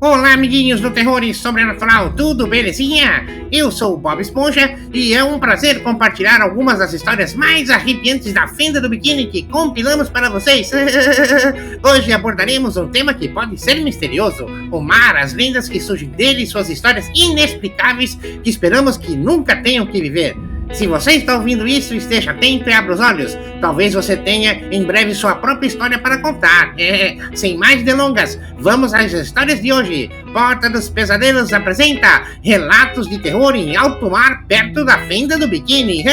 Olá, amiguinhos do terror e sobrenatural, tudo belezinha? Eu sou o Bob Esponja e é um prazer compartilhar algumas das histórias mais arrepiantes da fenda do biquíni que compilamos para vocês. Hoje abordaremos um tema que pode ser misterioso: o mar, as lendas que surgem dele e suas histórias inexplicáveis que esperamos que nunca tenham que viver. Se você está ouvindo isso, esteja atento e abra os olhos. Talvez você tenha em breve sua própria história para contar. Sem mais delongas, vamos às histórias de hoje. Porta dos Pesadelos apresenta relatos de terror em alto mar perto da fenda do biquíni.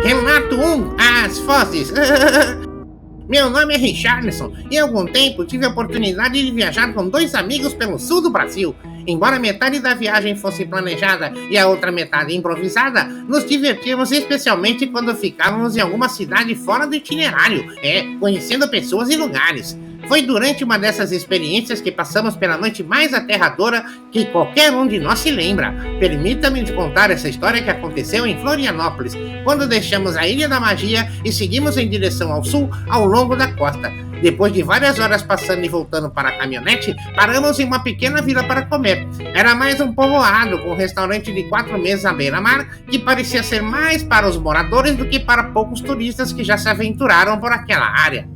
Relato 1: As Fozes. Meu nome é Richarlison e há algum tempo tive a oportunidade de viajar com dois amigos pelo sul do Brasil. Embora metade da viagem fosse planejada e a outra metade improvisada, nos divertíamos especialmente quando ficávamos em alguma cidade fora do itinerário, conhecendo pessoas e lugares. Foi durante uma dessas experiências que passamos pela noite mais aterradora que qualquer um de nós se lembra. Permita-me te contar essa história que aconteceu em Florianópolis, quando deixamos a Ilha da Magia e seguimos em direção ao sul ao longo da costa. Depois de várias horas passando e voltando para a caminhonete, paramos em uma pequena vila para comer. Era mais um povoado, com um restaurante de 4 mesas à beira-mar, que parecia ser mais para os moradores do que para poucos turistas que já se aventuraram por aquela área.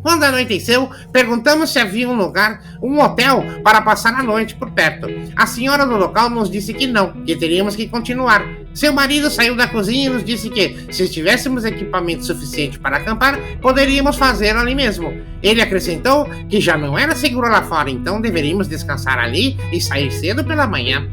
Quando anoiteceu, perguntamos se havia um lugar, um hotel, para passar a noite por perto. A senhora do local nos disse que não, que teríamos que continuar. Seu marido saiu da cozinha e nos disse que, se tivéssemos equipamento suficiente para acampar, poderíamos fazê-lo ali mesmo. Ele acrescentou que já não era seguro lá fora, então deveríamos descansar ali e sair cedo pela manhã.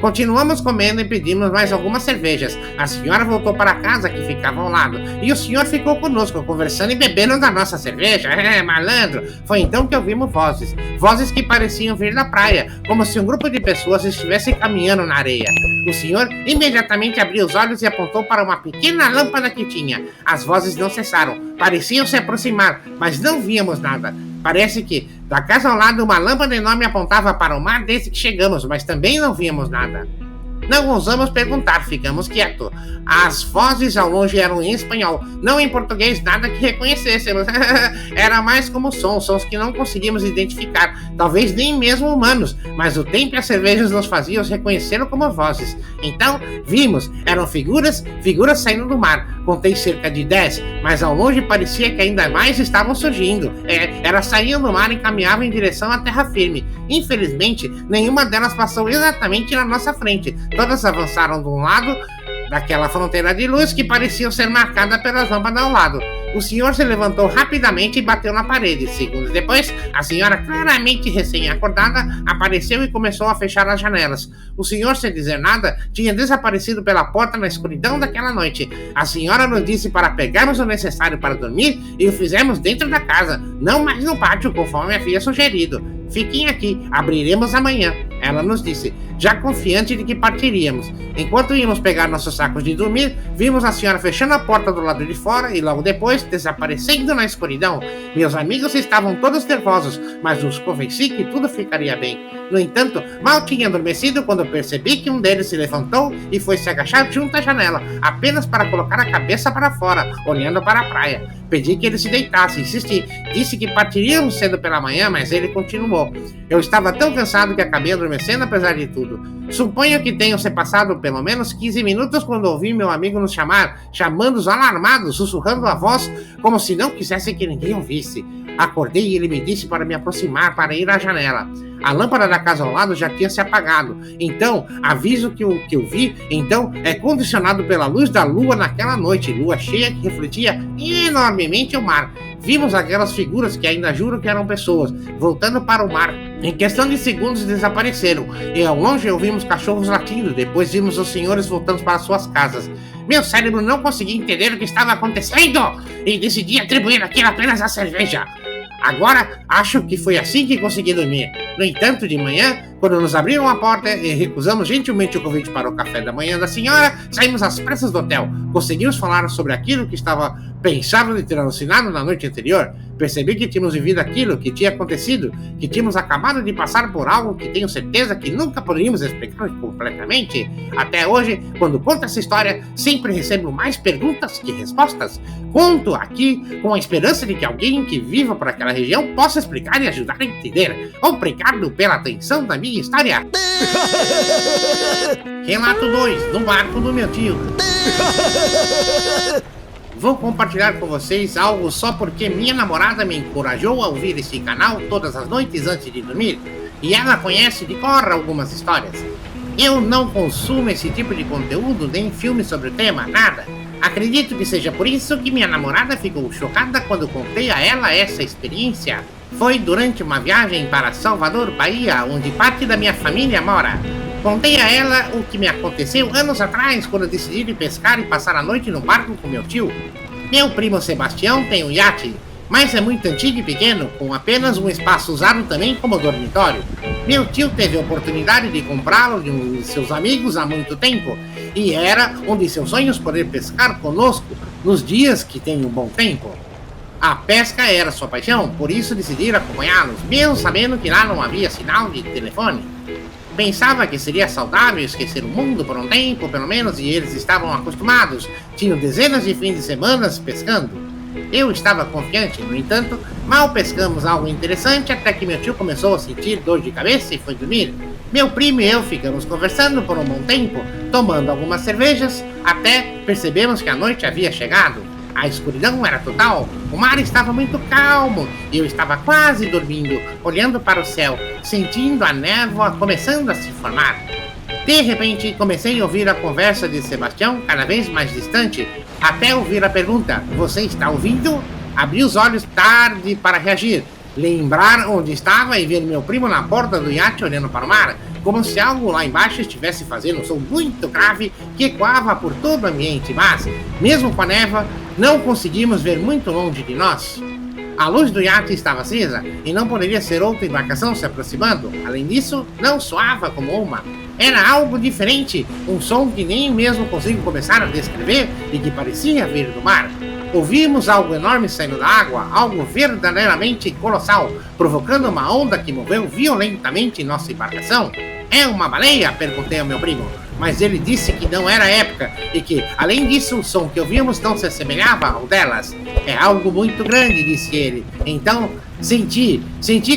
Continuamos comendo e pedimos mais algumas cervejas. A senhora voltou para a casa que ficava ao lado e o senhor ficou conosco, conversando e bebendo da nossa cerveja. Malandro! Foi então que ouvimos vozes. Vozes que pareciam vir da praia, como se um grupo de pessoas estivesse caminhando na areia. O senhor imediatamente abriu os olhos e apontou para uma pequena lâmpada que tinha. As vozes não cessaram, pareciam se aproximar, mas não víamos nada. Parece que, da casa ao lado, uma lâmpada enorme apontava para o mar desde que chegamos, mas também não víamos nada. Não ousamos perguntar, ficamos quietos. As vozes ao longe eram em espanhol, não em português, nada que reconhecêssemos. Era mais como sons que não conseguimos identificar, talvez nem mesmo humanos, mas o tempo e as cervejas nos faziam reconhecer como vozes. Então, vimos, eram figuras saindo do mar. Contei cerca de 10, mas ao longe parecia que ainda mais estavam surgindo. Elas saíam do mar e caminhavam em direção à terra firme. Infelizmente, nenhuma delas passou exatamente na nossa frente. Todas avançaram de um lado daquela fronteira de luz que parecia ser marcada pelas lâmpadas ao lado. O senhor se levantou rapidamente e bateu na parede. Segundos depois, a senhora, claramente recém-acordada, apareceu e começou a fechar as janelas. O senhor, sem dizer nada, tinha desaparecido pela porta na escuridão daquela noite. A senhora nos disse para pegarmos o necessário para dormir e o fizemos dentro da casa, não mais no pátio, conforme havia sugerido. Fiquem aqui, abriremos amanhã, ela nos disse, já confiante de que partiríamos. Enquanto íamos pegar nossos sacos de dormir, vimos a senhora fechando a porta do lado de fora e logo depois desaparecendo na escuridão. Meus amigos estavam todos nervosos, mas os convenci que tudo ficaria bem. No entanto, mal tinha adormecido quando percebi que um deles se levantou e foi se agachar junto à janela, apenas para colocar a cabeça para fora, olhando para a praia. Pedi que ele se deitasse, insisti. Disse que partiríamos cedo pela manhã, mas ele continuou. Eu estava tão cansado que acabei adormecendo apesar de tudo. Suponho que tenham se passado pelo menos 15 minutos quando ouvi meu amigo nos chamar, chamando-os alarmados, sussurrando a voz, como se não quisesse que ninguém ouvisse. Acordei e ele me disse para me aproximar, para ir à janela. A lâmpada da casa ao lado já tinha se apagado. Então, aviso que eu vi, é condicionado pela luz da lua naquela noite, lua cheia que refletia enormemente o mar. Vimos aquelas figuras que ainda juro que eram pessoas, voltando para o mar. Em questão de segundos desapareceram, e ao longe ouvimos cachorros latindo, depois vimos os senhores voltando para suas casas. Meu cérebro não conseguia entender o que estava acontecendo, e decidi atribuir aquilo apenas à cerveja. Agora, acho que foi assim que consegui dormir. No entanto, de manhã, Quando nos abriram a porta e recusamos gentilmente o convite para o café da manhã da senhora, saímos às pressas do hotel. Conseguimos falar sobre aquilo que estava pensado de ter alucinado na noite anterior. Percebi que tínhamos vivido aquilo que tinha acontecido, que tínhamos acabado de passar por algo que tenho certeza que nunca poderíamos explicar completamente. Até hoje, quando conto essa história, sempre recebo mais perguntas que respostas. Conto aqui com a esperança de que alguém que viva por aquela região possa explicar e ajudar a entender. Obrigado pela atenção da minha história. Relato 2, no barco do meu tio. Vou compartilhar com vocês algo só porque minha namorada me encorajou a ouvir esse canal todas as noites antes de dormir, e ela conhece de cor algumas histórias. Eu não consumo esse tipo de conteúdo, nem filmes sobre o tema, nada. Acredito que seja por isso que minha namorada ficou chocada quando contei a ela essa experiência. Foi durante uma viagem para Salvador, Bahia, onde parte da minha família mora. Contei a ela o que me aconteceu anos atrás, quando decidi pescar e passar a noite no barco com meu tio. Meu primo Sebastião tem um iate, mas é muito antigo e pequeno, com apenas um espaço usado também como dormitório. Meu tio teve a oportunidade de comprá-lo de um de seus amigos há muito tempo, e era um de seus sonhos poder pescar conosco nos dias que tem um bom tempo. A pesca era sua paixão, por isso decidi acompanhá-los, mesmo sabendo que lá não havia sinal de telefone. Pensava que seria saudável esquecer o mundo por um tempo, pelo menos, e eles estavam acostumados. Tinham dezenas de fins de semana pescando. Eu estava confiante, no entanto, mal pescamos algo interessante até que meu tio começou a sentir dor de cabeça e foi dormir. Meu primo e eu ficamos conversando por um bom tempo, tomando algumas cervejas, até percebemos que a noite havia chegado. A escuridão era total, o mar estava muito calmo e eu estava quase dormindo, olhando para o céu, sentindo a névoa começando a se formar. De repente, comecei a ouvir a conversa de Sebastião cada vez mais distante, até ouvir a pergunta: "Você está ouvindo?" Abri os olhos tarde para reagir, lembrar onde estava e ver meu primo na porta do iate olhando para o mar, como se algo lá embaixo estivesse fazendo um som muito grave que ecoava por todo o ambiente, mas, mesmo com a névoa, não conseguimos ver muito longe de nós. A luz do iate estava acesa e não poderia ser outra embarcação se aproximando. Além disso, não soava como uma. Era algo diferente, um som que nem mesmo consigo começar a descrever e que parecia vir do mar. Ouvimos algo enorme saindo da água, algo verdadeiramente colossal, provocando uma onda que moveu violentamente nossa embarcação. "É uma baleia?" perguntei ao meu primo, mas ele disse que não era época e que, além disso, o som que ouvimos não se assemelhava ao delas. "É algo muito grande", disse ele. Então, senti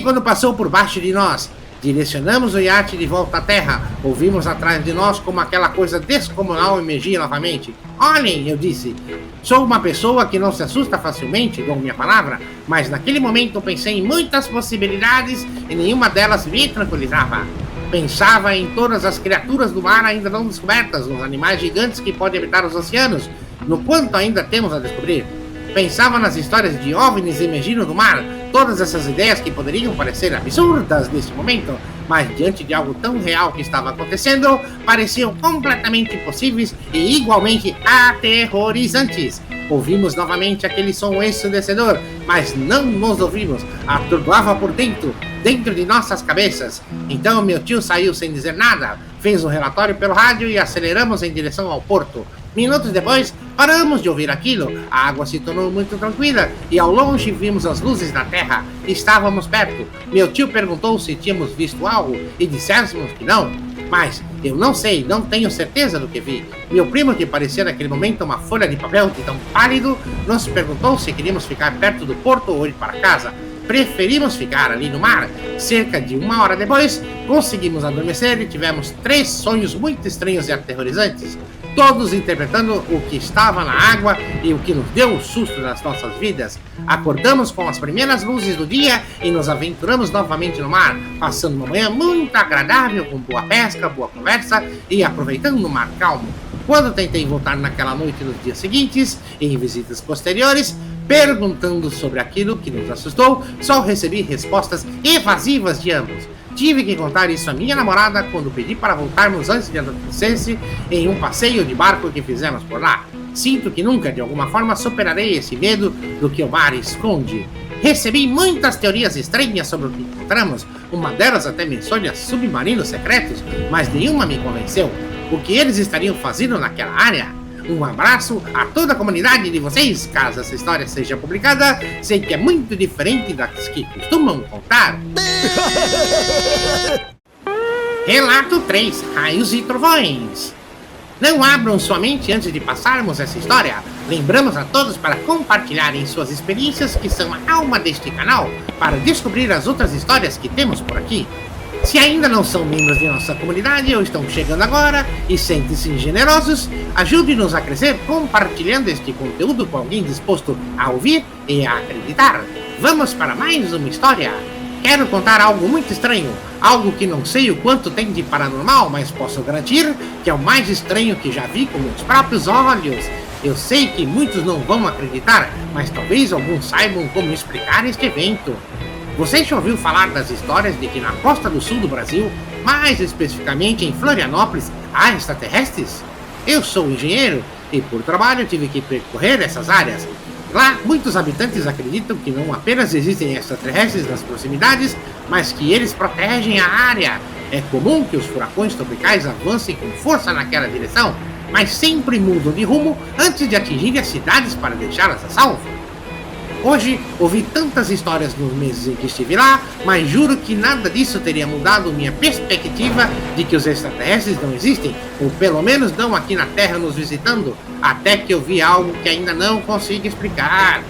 quando passou por baixo de nós. Direcionamos o iate de volta à terra. Ouvimos atrás de nós como aquela coisa descomunal emergia novamente. "Olhem", eu disse. Sou uma pessoa que não se assusta facilmente, dou minha palavra, mas naquele momento pensei em muitas possibilidades e nenhuma delas me tranquilizava. Pensava em todas as criaturas do mar ainda não descobertas, nos animais gigantes que podem habitar os oceanos, no quanto ainda temos a descobrir. Pensava nas histórias de OVNIs emergindo do mar, todas essas ideias que poderiam parecer absurdas neste momento, mas diante de algo tão real que estava acontecendo, pareciam completamente impossíveis e igualmente aterrorizantes. Ouvimos novamente aquele som ensurdecedor, mas não nos ouvimos, atordoava por dentro de nossas cabeças. Então meu tio saiu sem dizer nada, fez um relatório pelo rádio e aceleramos em direção ao porto. Minutos depois, paramos de ouvir aquilo, a água se tornou muito tranquila e ao longe vimos as luzes da terra. Estávamos perto. Meu tio perguntou se tínhamos visto algo e dissemos que não. Mas eu não sei, não tenho certeza do que vi. Meu primo, que parecia naquele momento uma folha de papel de tão pálido, nos perguntou se queríamos ficar perto do porto ou ir para casa. Preferimos ficar ali no mar. Cerca de 1 hora depois, conseguimos adormecer e tivemos 3 sonhos muito estranhos e aterrorizantes, todos interpretando o que estava na água e o que nos deu o susto das nossas vidas. Acordamos com as primeiras luzes do dia e nos aventuramos novamente no mar, passando uma manhã muito agradável com boa pesca, boa conversa e aproveitando o mar calmo. Quando tentei voltar naquela noite nos dias seguintes, em visitas posteriores, perguntando sobre aquilo que nos assustou, só recebi respostas evasivas de ambos. Tive que contar isso à minha namorada quando pedi para voltarmos antes de anoitecer em um passeio de barco que fizemos por lá. Sinto que nunca, de alguma forma, superarei esse medo do que o mar esconde. Recebi muitas teorias estranhas sobre o que encontramos, uma delas até menciona submarinos secretos, mas nenhuma me convenceu. O que eles estariam fazendo naquela área? Um abraço a toda a comunidade de vocês. Caso essa história seja publicada, sei que é muito diferente das que costumam contar. Relato 3. Raios e trovões. Não abram sua mente antes de passarmos essa história. Lembramos a todos para compartilharem suas experiências, que são a alma deste canal, para descobrir as outras histórias que temos por aqui. Se ainda não são membros de nossa comunidade ou estão chegando agora e sentem-se generosos, ajude-nos a crescer compartilhando este conteúdo com alguém disposto a ouvir e a acreditar. Vamos para mais uma história. Quero contar algo muito estranho, algo que não sei o quanto tem de paranormal, mas posso garantir que é o mais estranho que já vi com meus próprios olhos. Eu sei que muitos não vão acreditar, mas talvez alguns saibam como explicar este evento. Você já ouviu falar das histórias de que na costa do sul do Brasil, mais especificamente em Florianópolis, há extraterrestres? Eu sou engenheiro e por trabalho tive que percorrer essas áreas. Lá, muitos habitantes acreditam que não apenas existem extraterrestres nas proximidades, mas que eles protegem a área. É comum que os furacões tropicais avancem com força naquela direção, mas sempre mudam de rumo antes de atingirem as cidades para deixá-las a salvo. Hoje, ouvi tantas histórias nos meses em que estive lá, mas juro que nada disso teria mudado minha perspectiva de que os extraterrestres não existem, ou pelo menos não aqui na Terra nos visitando, até que eu vi algo que ainda não consigo explicar.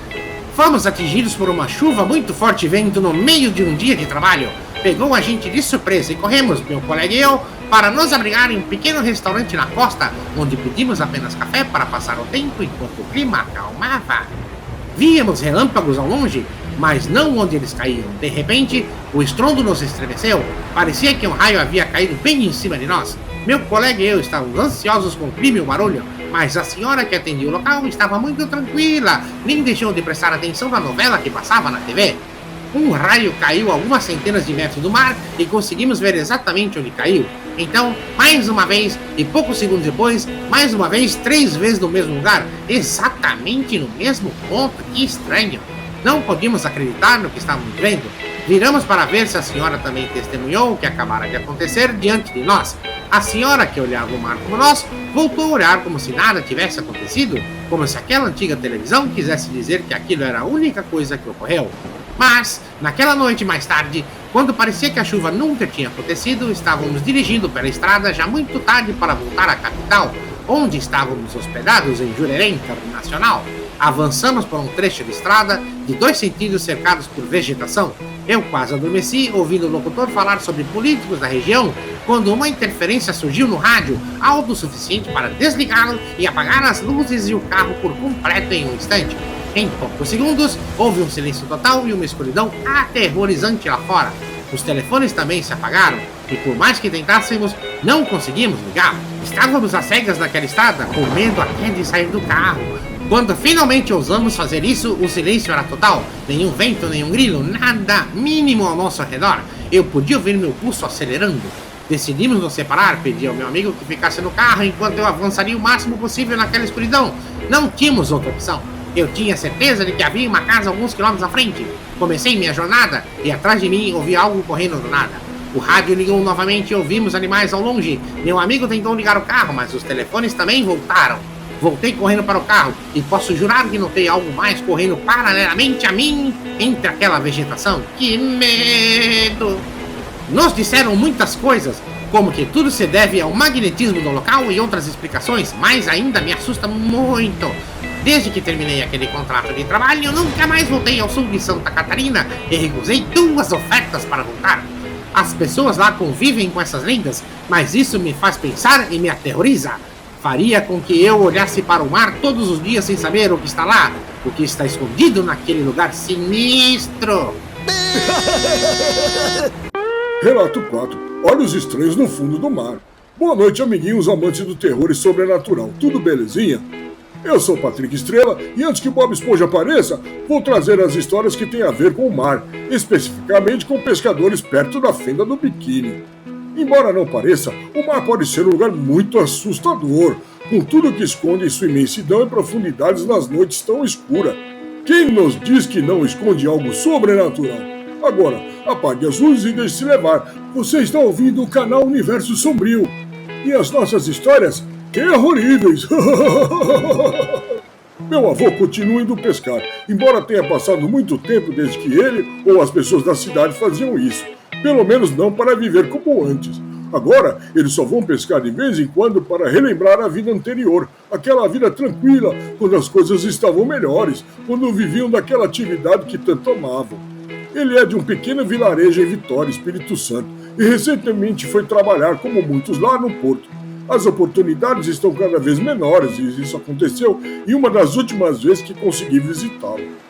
Fomos atingidos por uma chuva muito forte e vento no meio de um dia de trabalho. Pegou a gente de surpresa e corremos, meu colega e eu, para nos abrigar em um pequeno restaurante na costa, onde pedimos apenas café para passar o tempo enquanto o clima acalmava. Víamos relâmpagos ao longe, mas não onde eles caíam. De repente, o estrondo nos estremeceu. Parecia que um raio havia caído bem em cima de nós. Meu colega e eu estávamos ansiosos com o clima e o barulho, mas a senhora que atendia o local estava muito tranquila, nem deixou de prestar atenção na novela que passava na TV. Um raio caiu a algumas centenas de metros do mar e conseguimos ver exatamente onde caiu. Então, mais uma vez, e poucos segundos depois, mais uma vez, 3 vezes no mesmo lugar, exatamente no mesmo ponto. Que estranho! Não podíamos acreditar no que estávamos vendo. Viramos para ver se a senhora também testemunhou o que acabara de acontecer diante de nós. A senhora, que olhava o mar como nós, voltou a olhar como se nada tivesse acontecido, como se aquela antiga televisão quisesse dizer que aquilo era a única coisa que ocorreu. Mas, naquela noite mais tarde, quando parecia que a chuva nunca tinha acontecido, estávamos dirigindo pela estrada já muito tarde para voltar à capital, onde estávamos hospedados em Jurerê Internacional. Avançamos por um trecho de estrada de 2 sentidos cercados por vegetação. Eu quase adormeci ouvindo o locutor falar sobre políticos da região, quando uma interferência surgiu no rádio, alto o suficiente para desligá-lo e apagar as luzes e o carro por completo em um instante. Em poucos segundos, houve um silêncio total e uma escuridão aterrorizante lá fora. Os telefones também se apagaram, e por mais que tentássemos, não conseguimos ligar. Estávamos às cegas naquela estrada, com medo até de sair do carro. Quando finalmente ousamos fazer isso, o silêncio era total. Nenhum vento, nenhum grilo, nada mínimo ao nosso redor. Eu podia ouvir meu pulso acelerando. Decidimos nos separar, pedi ao meu amigo que ficasse no carro enquanto eu avançaria o máximo possível naquela escuridão. Não tínhamos outra opção. Eu tinha certeza de que havia uma casa alguns quilômetros à frente. Comecei minha jornada e atrás de mim ouvi algo correndo do nada. O rádio ligou novamente e ouvimos animais ao longe. Meu amigo tentou ligar o carro, mas os telefones também voltaram. Voltei correndo para o carro e posso jurar que notei algo mais correndo paralelamente a mim entre aquela vegetação. Que medo! Nos disseram muitas coisas, como que tudo se deve ao magnetismo do local e outras explicações, mas ainda me assusta muito. Desde que terminei aquele contrato de trabalho, eu nunca mais voltei ao sul de Santa Catarina e recusei 2 ofertas para voltar. As pessoas lá convivem com essas lendas, mas isso me faz pensar e me aterroriza. Faria com que eu olhasse para o mar todos os dias sem saber o que está lá, o que está escondido naquele lugar sinistro. Relato 4. Olhos estranhos no fundo do mar. Boa noite, amiguinhos amantes do terror e sobrenatural. Tudo belezinha? Eu sou Patrick Estrela e antes que Bob Esponja apareça, vou trazer as histórias que têm a ver com o mar, especificamente com pescadores perto da fenda do biquíni. Embora não pareça, o mar pode ser um lugar muito assustador, com tudo que esconde em sua imensidão e profundidades nas noites tão escuras. Quem nos diz que não esconde algo sobrenatural? Agora, apague as luzes e deixe-se levar. Você está ouvindo o canal Universo Sombrio. E as nossas histórias terroríveis. Meu avô continua indo pescar, embora tenha passado muito tempo desde que ele ou as pessoas da cidade faziam isso. Pelo menos não para viver como antes. Agora, eles só vão pescar de vez em quando para relembrar a vida anterior, aquela vida tranquila, quando as coisas estavam melhores, quando viviam daquela atividade que tanto amavam. Ele é de um pequeno vilarejo em Vitória, Espírito Santo, e recentemente foi trabalhar como muitos lá no porto. As oportunidades estão cada vez menores e isso aconteceu em uma das últimas vezes que consegui visitá-lo.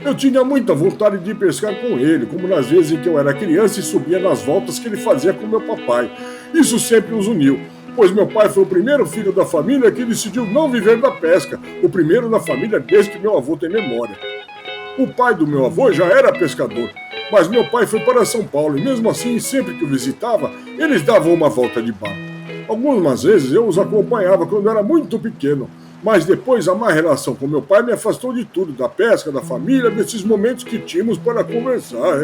Eu tinha muita vontade de ir pescar com ele, como nas vezes em que eu era criança e subia nas voltas que ele fazia com meu papai. Isso sempre os uniu, pois meu pai foi o primeiro filho da família que decidiu não viver da pesca, o primeiro da família desde que meu avô tem memória. O pai do meu avô já era pescador, mas meu pai foi para São Paulo e mesmo assim, sempre que o visitava, eles davam uma volta de barco. Algumas vezes eu os acompanhava quando era muito pequeno, mas depois a má relação com meu pai me afastou de tudo, da pesca, da família, desses momentos que tínhamos para conversar.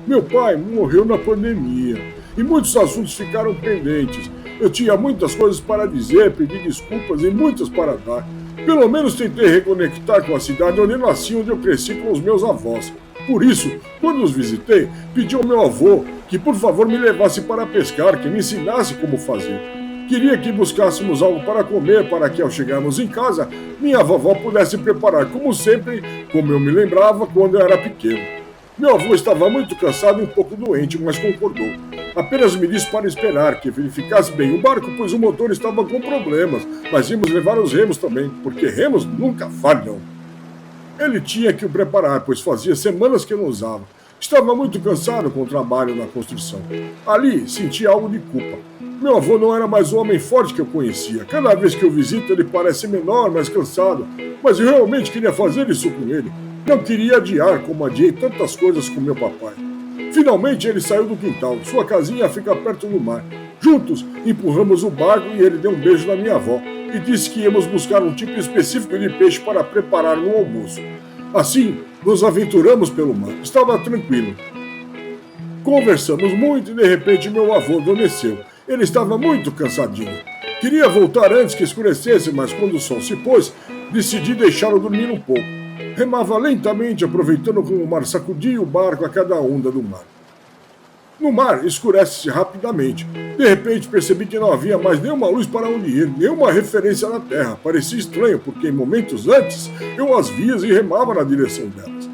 Meu pai morreu na pandemia e muitos assuntos ficaram pendentes. Eu tinha muitas coisas para dizer, pedir desculpas e muitas para dar. Pelo menos tentei reconectar com a cidade onde nasci e onde eu cresci com os meus avós. Por isso, quando os visitei, pedi ao meu avô que por favor me levasse para pescar, que me ensinasse como fazer. Queria que buscássemos algo para comer, para que ao chegarmos em casa, minha vovó pudesse preparar como sempre, como eu me lembrava quando eu era pequeno. Meu avô estava muito cansado e um pouco doente, mas concordou. Apenas me disse para esperar, que verificasse bem o barco, pois o motor estava com problemas, mas íamos levar os remos também, porque remos nunca falham. Ele tinha que o preparar, pois fazia semanas que eu não usava. Estava muito cansado com o trabalho na construção. Ali, sentia algo de culpa. Meu avô não era mais o homem forte que eu conhecia. Cada vez que eu visito, ele parece menor, mais cansado. Mas eu realmente queria fazer isso com ele. Não queria adiar, como adiei tantas coisas com meu papai. Finalmente, ele saiu do quintal. Sua casinha fica perto do mar. Juntos, empurramos o barco e ele deu um beijo na minha avó e disse que íamos buscar um tipo específico de peixe para preparar no almoço. Assim, nos aventuramos pelo mar. Estava tranquilo. Conversamos muito e de repente meu avô adormeceu. Ele estava muito cansadinho. Queria voltar antes que escurecesse, mas quando o sol se pôs, decidi deixá-lo dormir um pouco. Remava lentamente, aproveitando como o mar sacudia o barco a cada onda do mar. No mar, escurece-se rapidamente. De repente, percebi que não havia mais nenhuma luz para onde ir, nenhuma referência na terra. Parecia estranho, porque em momentos antes, eu as via e remava na direção delas.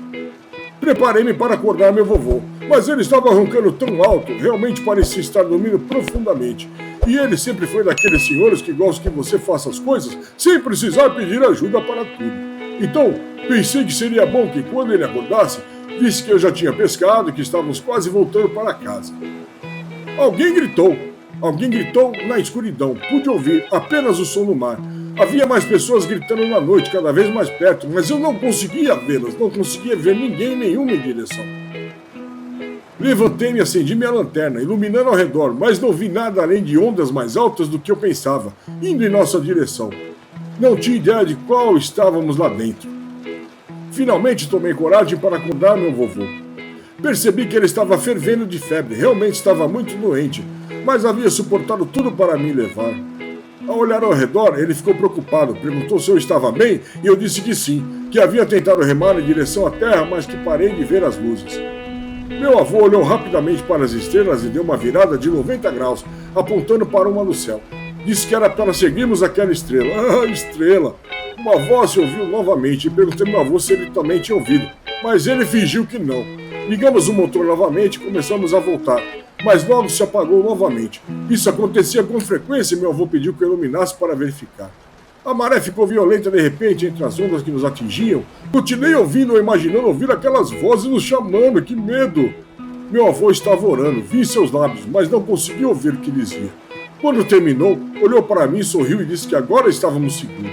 Preparei-me para acordar meu vovô, mas ele estava roncando tão alto, realmente parecia estar dormindo profundamente. E ele sempre foi daqueles senhores que gostam que você faça as coisas sem precisar pedir ajuda para tudo. Então, pensei que seria bom que quando ele acordasse, disse que eu já tinha pescado e que estávamos quase voltando para casa. Alguém gritou na escuridão. Pude ouvir apenas o som do mar. Havia mais pessoas gritando na noite, cada vez mais perto, mas eu não conseguia vê-las, não conseguia ver ninguém em nenhuma direção. Levantei-me e acendi minha lanterna, iluminando ao redor, mas não vi nada além de ondas mais altas do que eu pensava, indo em nossa direção. Não tinha ideia de qual estávamos lá dentro. Finalmente tomei coragem para acordar meu vovô. Percebi que ele estava fervendo de febre, realmente estava muito doente, mas havia suportado tudo para me levar. Ao olhar ao redor, ele ficou preocupado, perguntou se eu estava bem e eu disse que sim, que havia tentado remar em direção à terra, mas que parei de ver as luzes. Meu avô olhou rapidamente para as estrelas e deu uma virada de 90 graus, apontando para uma no céu. Disse que era para seguirmos aquela estrela. Ah, estrela! Uma voz se ouviu novamente e perguntei ao meu avô se ele também tinha ouvido, mas ele fingiu que não. Ligamos o motor novamente e começamos a voltar, mas logo se apagou novamente. Isso acontecia com frequência e meu avô pediu que eu iluminasse para verificar. A maré ficou violenta de repente entre as ondas que nos atingiam. Continuei ouvindo ou imaginando ouvir aquelas vozes nos chamando. Que medo! Meu avô estava orando, vi seus lábios, mas não consegui ouvir o que dizia. Quando terminou, olhou para mim, sorriu e disse que agora estávamos seguros.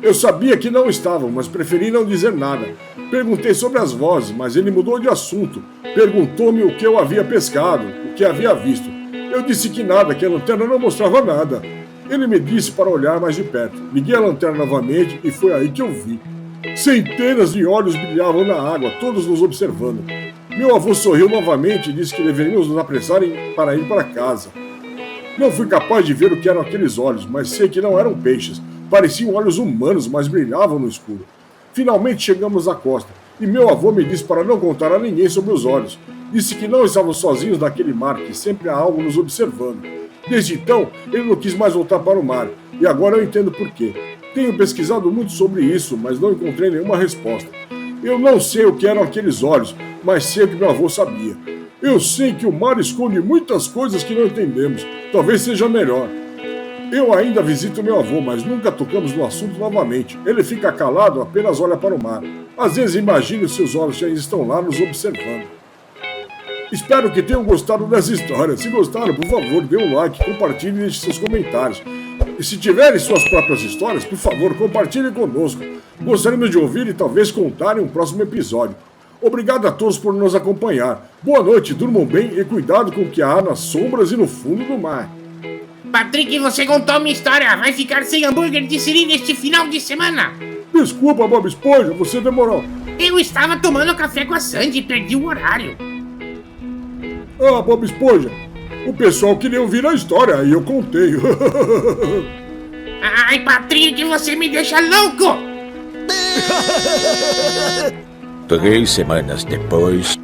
Eu sabia que não estavam, mas preferi não dizer nada. Perguntei sobre as vozes, mas ele mudou de assunto. Perguntou-me o que eu havia pescado, o que havia visto. Eu disse que nada, que a lanterna não mostrava nada. Ele me disse para olhar mais de perto. Liguei a lanterna novamente e foi aí que eu vi. Centenas de olhos brilhavam na água, todos nos observando. Meu avô sorriu novamente e disse que deveríamos nos apressar para ir para casa. Não fui capaz de ver o que eram aqueles olhos, mas sei que não eram peixes. Pareciam olhos humanos, mas brilhavam no escuro. Finalmente chegamos à costa, e meu avô me disse para não contar a ninguém sobre os olhos. Disse que não estávamos sozinhos naquele mar, que sempre há algo nos observando. Desde então, ele não quis mais voltar para o mar, e agora eu entendo por quê. Tenho pesquisado muito sobre isso, mas não encontrei nenhuma resposta. Eu não sei o que eram aqueles olhos, mas sei o que meu avô sabia. Eu sei que o mar esconde muitas coisas que não entendemos. Talvez seja melhor. Eu ainda visito meu avô, mas nunca tocamos no assunto novamente. Ele fica calado, apenas olha para o mar. Às vezes imagino seus olhos já estão lá nos observando. Espero que tenham gostado dessa história. Se gostaram, por favor, dê um like, compartilhe e deixe seus comentários. E se tiverem suas próprias histórias, por favor, compartilhem conosco. Gostaríamos de ouvir e talvez contar em um próximo episódio. Obrigado a todos por nos acompanhar. Boa noite, durmam bem e cuidado com o que há nas sombras e no fundo do mar. Patrick, você contou minha história. Vai ficar sem hambúrguer de siri neste final de semana. Desculpa, Bob Esponja, você demorou. Eu estava tomando café com a Sandy e perdi o horário. Ah, Bob Esponja, o pessoal queria ouvir a história e eu contei. Ai, Patrick, você me deixa louco! 3 semanas depois...